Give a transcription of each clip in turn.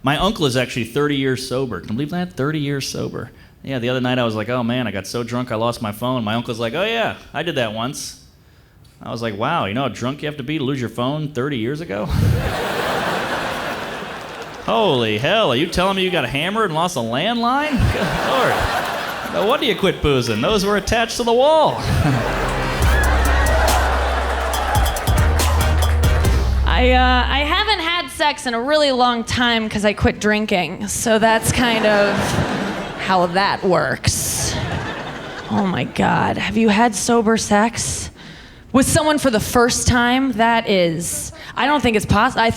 My uncle is actually 30 years sober. Can you believe that? 30 years sober. Yeah, the other night I was like, oh man, I got so drunk I lost my phone. My uncle's like, oh yeah, I did that once. I was like, wow, you know how drunk you have to be to lose your phone 30 years ago? Holy hell, are you telling me you got hammered and lost a landline? Good Lord. No wonder you quit boozing. Those were attached to the wall. I haven't had sex in a really long time because I quit drinking. So that's kind of how that works. Oh my God, have you had sober sex? With someone for the first time? That is, I don't think it's possible. I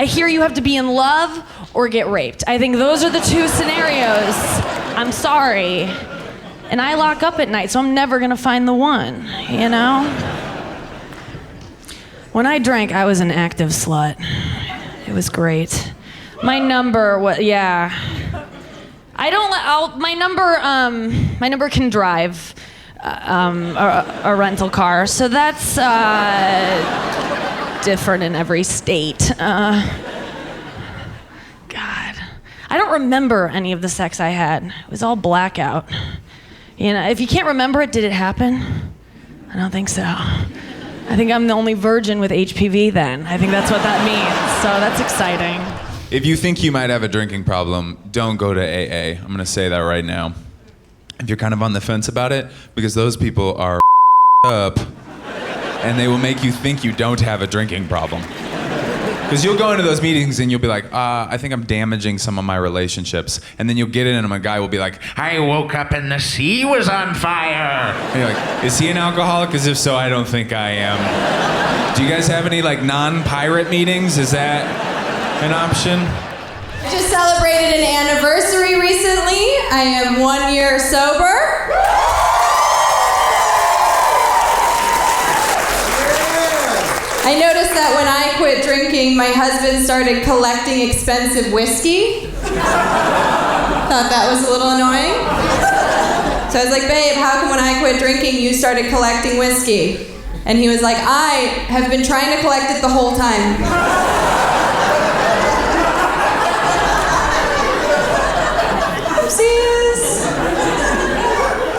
hear you have to be in love or get raped. I think those are the two scenarios. I'm sorry. And I lock up at night, so I'm never gonna find the one, you know? When I drank, I was an active slut. It was great. My number was, yeah. My number can drive a rental car, so that's different in every state. God, I don't remember any of the sex I had. It was all blackout. You know, if you can't remember it, did it happen? I don't think so. I think I'm the only virgin with HPV then. I think that's what that means, so that's exciting. If you think you might have a drinking problem, don't go to AA. I'm gonna say that right now. If you're kind of on the fence about it, because those people are up, and they will make you think you don't have a drinking problem. Because you'll go into those meetings and you'll be like, I think I'm damaging some of my relationships. And then you'll get in and a guy will be like, I woke up and the sea was on fire. And you're like, is he an alcoholic? Because if so, I don't think I am. Do you guys have any like non-pirate meetings? Is that an option? I just celebrated an anniversary recently. I am 1 year sober. I noticed that when I quit drinking, my husband started collecting expensive whiskey. Thought that was a little annoying. So I was like, babe, how come when I quit drinking, you started collecting whiskey? And he was like, I have been trying to collect it the whole time. Oopsies.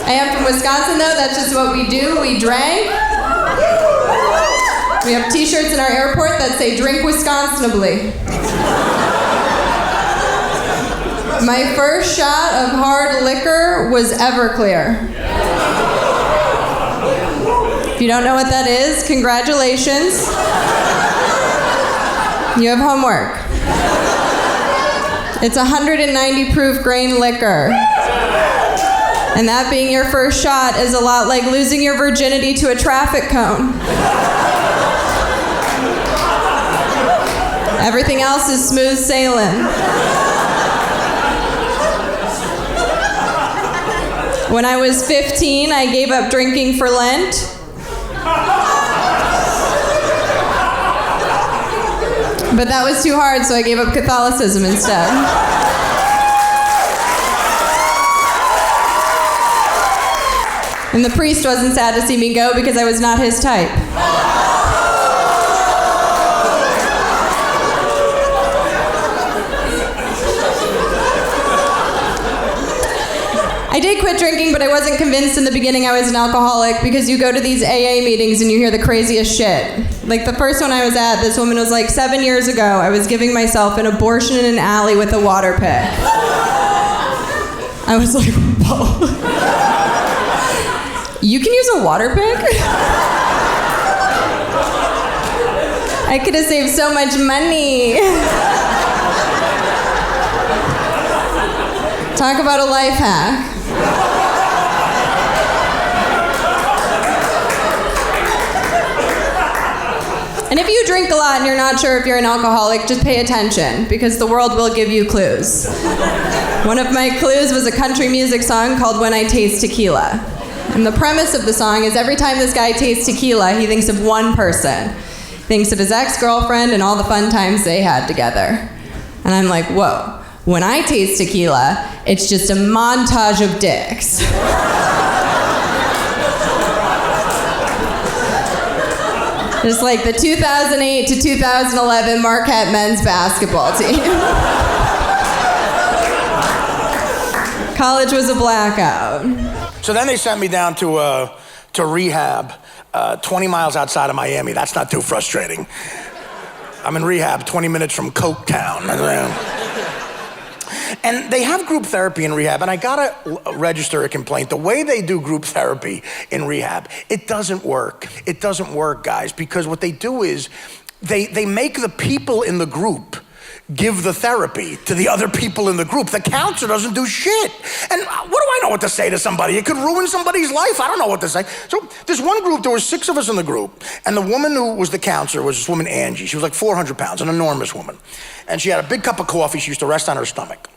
I am from Wisconsin, though. That's just what we do. We drank. We have t-shirts in our airport that say, drink Wisconsinably. My first shot of hard liquor was Everclear. If you don't know what that is, congratulations. You have homework. It's 190 proof grain liquor. And that being your first shot is a lot like losing your virginity to a traffic cone. Everything else is smooth sailing. When I was 15, I gave up drinking for Lent. But that was too hard, so I gave up Catholicism instead. And the priest wasn't sad to see me go because I was not his type. I did quit drinking, but I wasn't convinced in the beginning I was an alcoholic because you go to these AA meetings and you hear the craziest shit. Like the first one I was at, this woman was like, 7 years ago, I was giving myself an abortion in an alley with a water pick. I was like, whoa. You can use a water pick? I could have saved so much money. Talk about a life hack. And if you drink a lot and you're not sure if you're an alcoholic, just pay attention, because the world will give you clues. One of my clues was a country music song called When I Taste Tequila. And the premise of the song is every time this guy tastes tequila, he thinks of one person. He thinks of his ex-girlfriend and all the fun times they had together. And I'm like, whoa. When I taste tequila, it's just a montage of dicks. Just like the 2008 to 2011 Marquette men's basketball team. College was a blackout. So then they sent me down to rehab, 20 miles outside of Miami. That's not too frustrating. I'm in rehab 20 minutes from Coke Town. And they have group therapy in rehab, and I gotta register a complaint. The way they do group therapy in rehab, it doesn't work. It doesn't work, guys, because what they do is they make the people in the group give the therapy to the other people in the group. The counselor doesn't do shit. And what do I know what to say to somebody? It could ruin somebody's life. I don't know what to say. So this one group, there were 6 of us in the group, and the woman who was the counselor was this woman, Angie. She was like 400 pounds, an enormous woman. And she had a big cup of coffee. She used to rest on her stomach.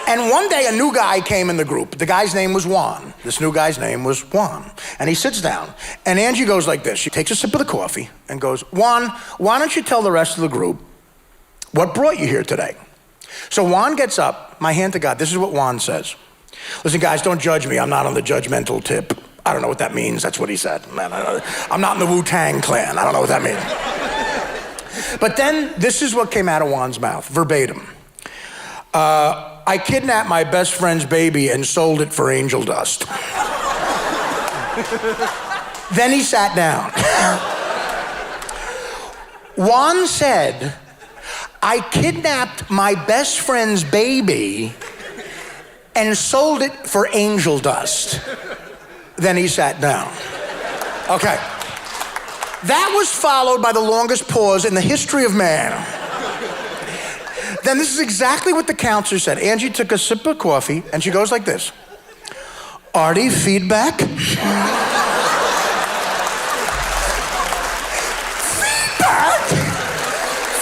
And one day, a new guy came in the group. The guy's name was Juan. This new guy's name was Juan. And he sits down, and Angie goes like this. She takes a sip of the coffee and goes, Juan, why don't you tell the rest of the group what brought you here today? So Juan gets up, my hand to God. This is what Juan says. Listen, guys, don't judge me. I'm not on the judgmental tip. I don't know what that means. That's what he said. Man, I'm not in the Wu-Tang Clan. I don't know what that means. But then this is what came out of Juan's mouth, verbatim. I kidnapped my best friend's baby and sold it for angel dust. Then he sat down. Juan said, I kidnapped my best friend's baby and sold it for angel dust. Then he sat down. Okay. That was followed by the longest pause in the history of man. Then this is exactly what the counselor said. Angie took a sip of coffee and she goes like this. Artie, feedback? Feedback?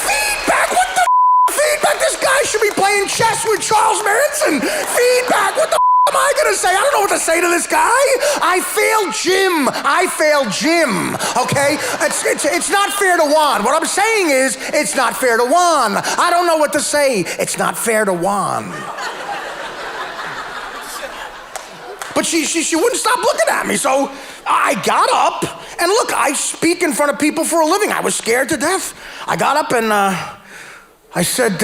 Feedback? What the feedback? This guy should be playing chess with Charles Manson. Feedback? What the am I gonna say? I don't know what to say to this guy. I failed Jim, okay? It's not fair to Juan. What I'm saying is, it's not fair to Juan. I don't know what to say. It's not fair to Juan. But she wouldn't stop looking at me, so I got up, and look, I speak in front of people for a living. I was scared to death. I got up and I said,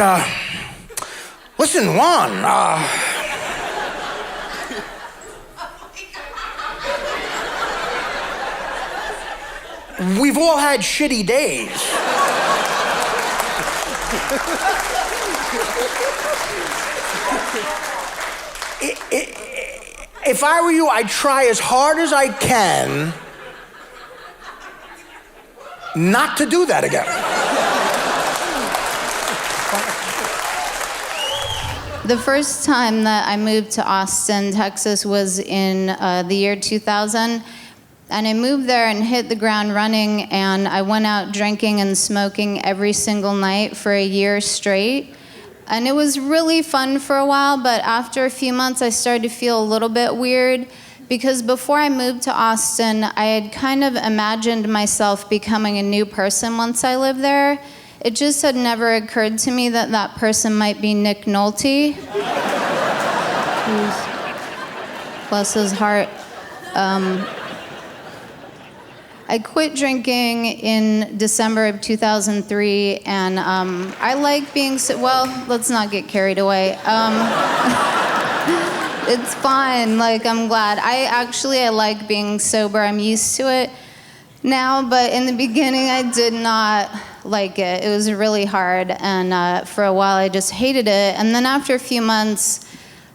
listen, Juan, we've all had shitty days. If I were you, I'd try as hard as I can not to do that again. The first time that I moved to Austin, Texas was in the year 2000. And I moved there and hit the ground running, and I went out drinking and smoking every single night for a year straight. And it was really fun for a while, but after a few months, I started to feel a little bit weird, because before I moved to Austin, I had kind of imagined myself becoming a new person once I lived there. It just had never occurred to me that that person might be Nick Nolte. Bless his heart. I quit drinking in December of 2003, and I like being well, let's not get carried away. It's fine, like, I'm glad. I like being sober. I'm used to it now, but in the beginning, I did not like it. It was really hard, and for a while, I just hated it. And then after a few months,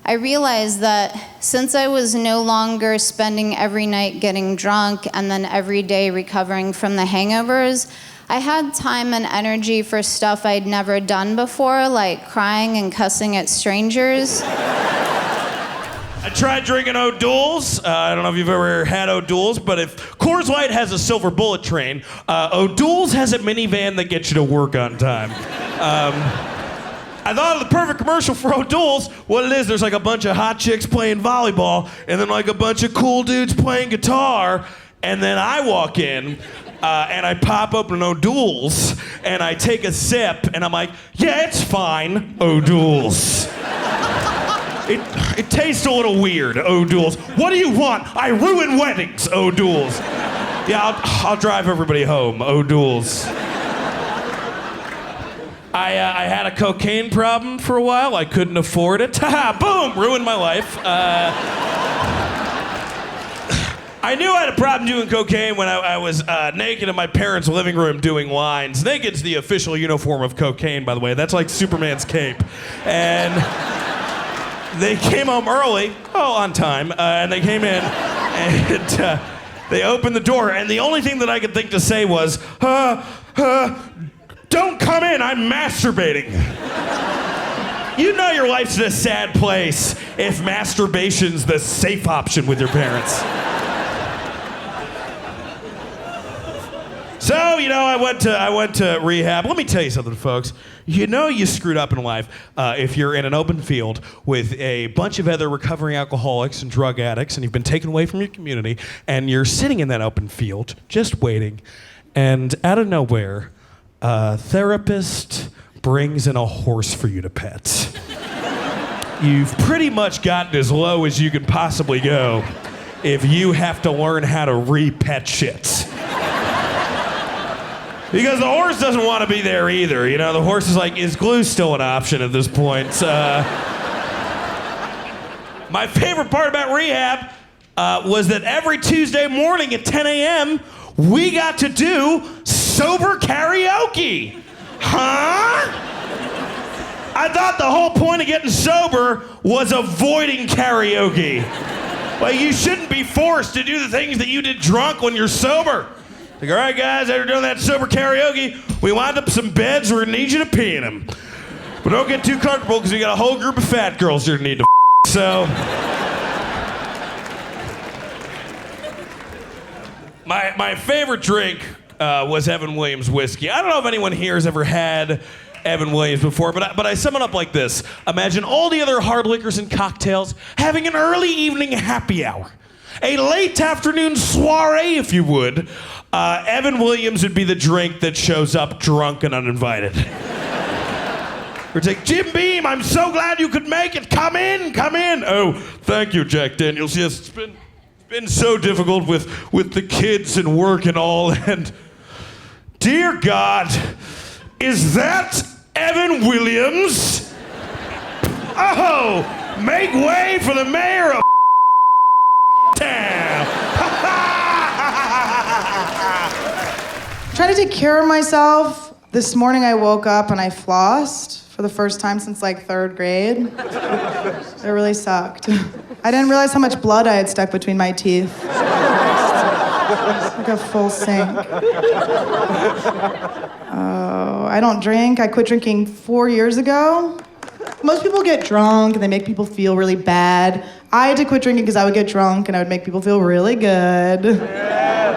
I realized that since I was no longer spending every night getting drunk and then every day recovering from the hangovers, I had time and energy for stuff I'd never done before, like crying and cussing at strangers. I tried drinking O'Doul's. I don't know if you've ever had O'Doul's, but if Coors Light has a silver bullet train, O'Doul's has a minivan that gets you to work on time. I thought of the perfect commercial for O'Doul's. What it is, there's like a bunch of hot chicks playing volleyball, and then like a bunch of cool dudes playing guitar, and then I walk in, and I pop open an O'Doul's, and I take a sip, and I'm like, yeah, it's fine, O'Doul's. It tastes a little weird, O'Doul's. What do you want? I ruin weddings, O'Doul's. Yeah, I'll drive everybody home, O'Doul's. I had a cocaine problem for a while. I couldn't afford it. Boom! Ruined my life. I knew I had a problem doing cocaine when I was naked in my parents' living room doing lines. Naked's the official uniform of cocaine, by the way. That's like Superman's cape. And they came home early, on time, and they came in, and they opened the door, and the only thing that I could think to say was, don't come in, I'm masturbating. You know your life's in a sad place if masturbation's the safe option with your parents. So, I went to rehab. Let me tell you something, folks. You know you screwed up in life if you're in an open field with a bunch of other recovering alcoholics and drug addicts, and you've been taken away from your community, and you're sitting in that open field, just waiting, and out of nowhere, a therapist brings in a horse for you to pet. You've pretty much gotten as low as you can possibly go if you have to learn how to re-pet shit. Because the horse doesn't want to be there either. The horse is like, is glue still an option at this point? My favorite part about rehab was that every Tuesday morning at 10 a.m., we got to do sober karaoke. Huh? I thought the whole point of getting sober was avoiding karaoke. Like, you shouldn't be forced to do the things that you did drunk when you're sober. Like, all right, guys, after doing that sober karaoke, we lined up some beds. We're gonna need you to pee in them. But don't get too comfortable because we got a whole group of fat girls here to need to So, my favorite drink was Evan Williams whiskey. I don't know if anyone here has ever had Evan Williams before, but I sum it up like this. Imagine all the other hard liquors and cocktails having an early evening happy hour. A late afternoon soiree, if you would. Evan Williams would be the drink that shows up drunk and uninvited. It's like, Jim Beam, I'm so glad you could make it. Come in, come in. Oh, thank you, Jack Daniels. Yes, it's been so difficult with the kids and work and all. And dear God, is that Evan Williams? Oh, make way for the mayor of town. Trying to take care of myself. This morning I woke up and I flossed for the first time since like 3rd grade. It really sucked. I didn't realize how much blood I had stuck between my teeth. It's like a full sink. Oh, I don't drink. I quit drinking 4 years ago. Most people get drunk and they make people feel really bad. I had to quit drinking because I would get drunk and I would make people feel really good.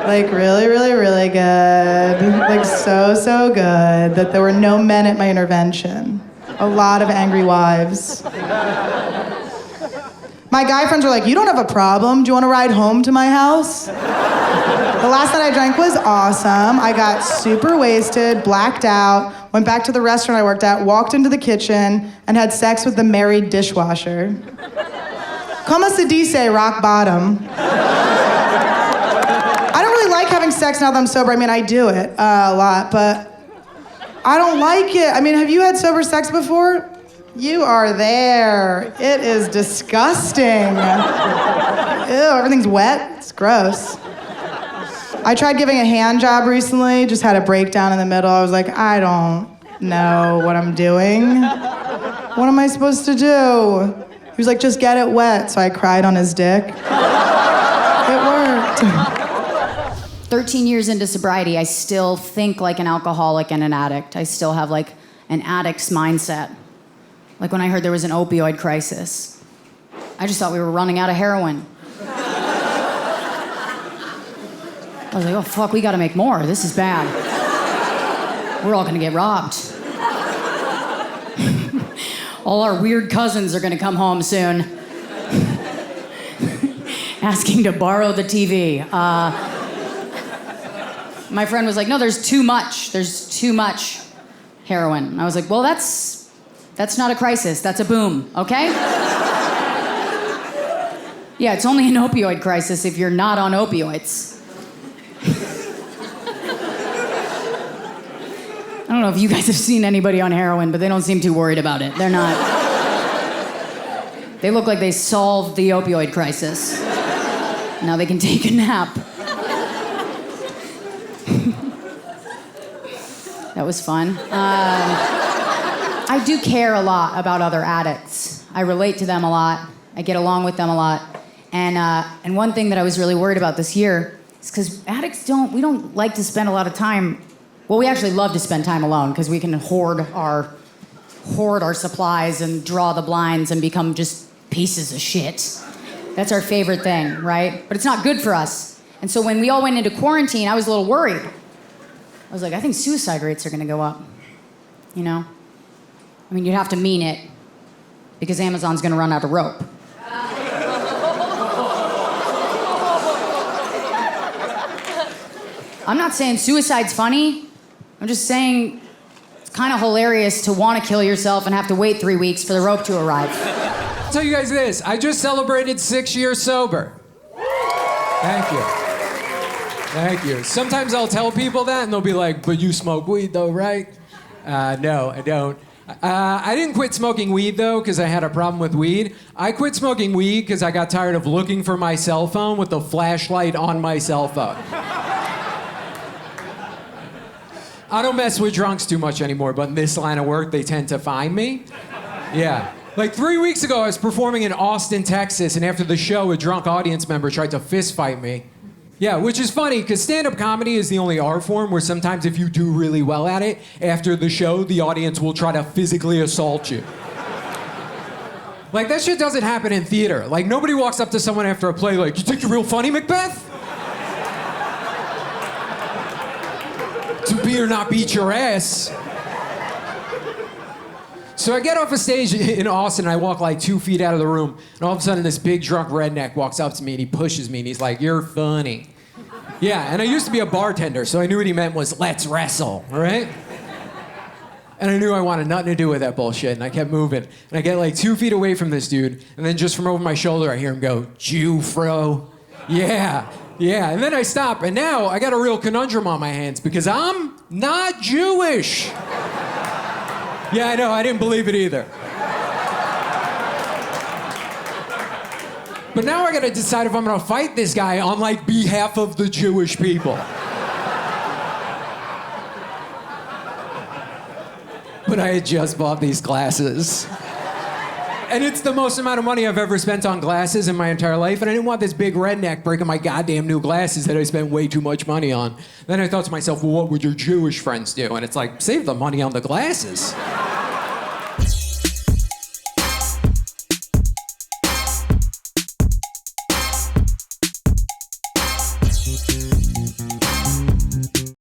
Like really, really, really good. Like so, so good that there were no men at my intervention. A lot of angry wives. My guy friends were like, you don't have a problem. Do you want to ride home to my house? The last night I drank was awesome. I got super wasted, blacked out, went back to the restaurant I worked at, walked into the kitchen, and had sex with the married dishwasher. Como se dice, rock bottom. I don't really like having sex now that I'm sober. I mean, I do it a lot, but I don't like it. I mean, have you had sober sex before? You are there. It is disgusting. Ew, everything's wet. It's gross. I tried giving a hand job recently, just had a breakdown in the middle. I was like, I don't know what I'm doing. What am I supposed to do? He was like, just get it wet. So I cried on his dick. It worked. 13 years into sobriety, I still think like an alcoholic and an addict. I still have like an addict's mindset. Like when I heard there was an opioid crisis, I just thought we were running out of heroin. I was like, oh fuck, we gotta make more. This is bad. We're all gonna get robbed. All our weird cousins are gonna come home soon. Asking to borrow the TV. My friend was like, no, there's too much. There's too much heroin. And I was like, well, that's not a crisis. That's a boom, okay? Yeah, it's only an opioid crisis if you're not on opioids. don't know if you guys have seen anybody on heroin, but they don't seem too worried about it. They're not. They look like they solved the opioid crisis. Now they can take a nap. That was fun. I do care a lot about other addicts. I relate to them a lot. I get along with them a lot. And one thing that I was really worried about this year is because addicts we don't like to spend a lot of time. Well, we actually love to spend time alone because we can hoard our supplies and draw the blinds and become just pieces of shit. That's our favorite thing, right? But it's not good for us. And so when we all went into quarantine, I was a little worried. I was like, I think suicide rates are going to go up. You know? I mean, you'd have to mean it because Amazon's going to run out of rope. I'm not saying suicide's funny. I'm just saying it's kind of hilarious to want to kill yourself and have to wait 3 weeks for the rope to arrive. I'll tell you guys this. I just celebrated 6 years sober. Thank you. Thank you. Sometimes I'll tell people that and they'll be like, but you smoke weed though, right? No, I don't. I didn't quit smoking weed though because I had a problem with weed. I quit smoking weed because I got tired of looking for my cell phone with the flashlight on my cell phone. I don't mess with drunks too much anymore, but in this line of work, they tend to find me. Yeah. Like 3 weeks ago, I was performing in Austin, Texas, and after the show, a drunk audience member tried to fist fight me. Yeah, which is funny, because stand-up comedy is the only art form where sometimes if you do really well at it, after the show, the audience will try to physically assault you. Like, that shit doesn't happen in theater. Like, nobody walks up to someone after a play like, you think you're real funny, Macbeth? To be or not beat your ass. So I get off a stage in Austin, and I walk like 2 feet out of the room, and all of a sudden this big drunk redneck walks up to me and he pushes me and he's like, you're funny. Yeah, and I used to be a bartender, so I knew what he meant was, let's wrestle, all right? And I knew I wanted nothing to do with that bullshit, and I kept moving. And I get like 2 feet away from this dude, and then just from over my shoulder, I hear him go, Jew, fro. Yeah, and then I stop, and now I got a real conundrum on my hands because I'm not Jewish. Yeah, I know, I didn't believe it either. But now I gotta decide if I'm gonna fight this guy on like behalf of the Jewish people. But I had just bought these glasses. And it's the most amount of money I've ever spent on glasses in my entire life, and I didn't want this big redneck breaking my goddamn new glasses that I spent way too much money on. Then I thought to myself, well, what would your Jewish friends do? And it's like, save the money on the glasses.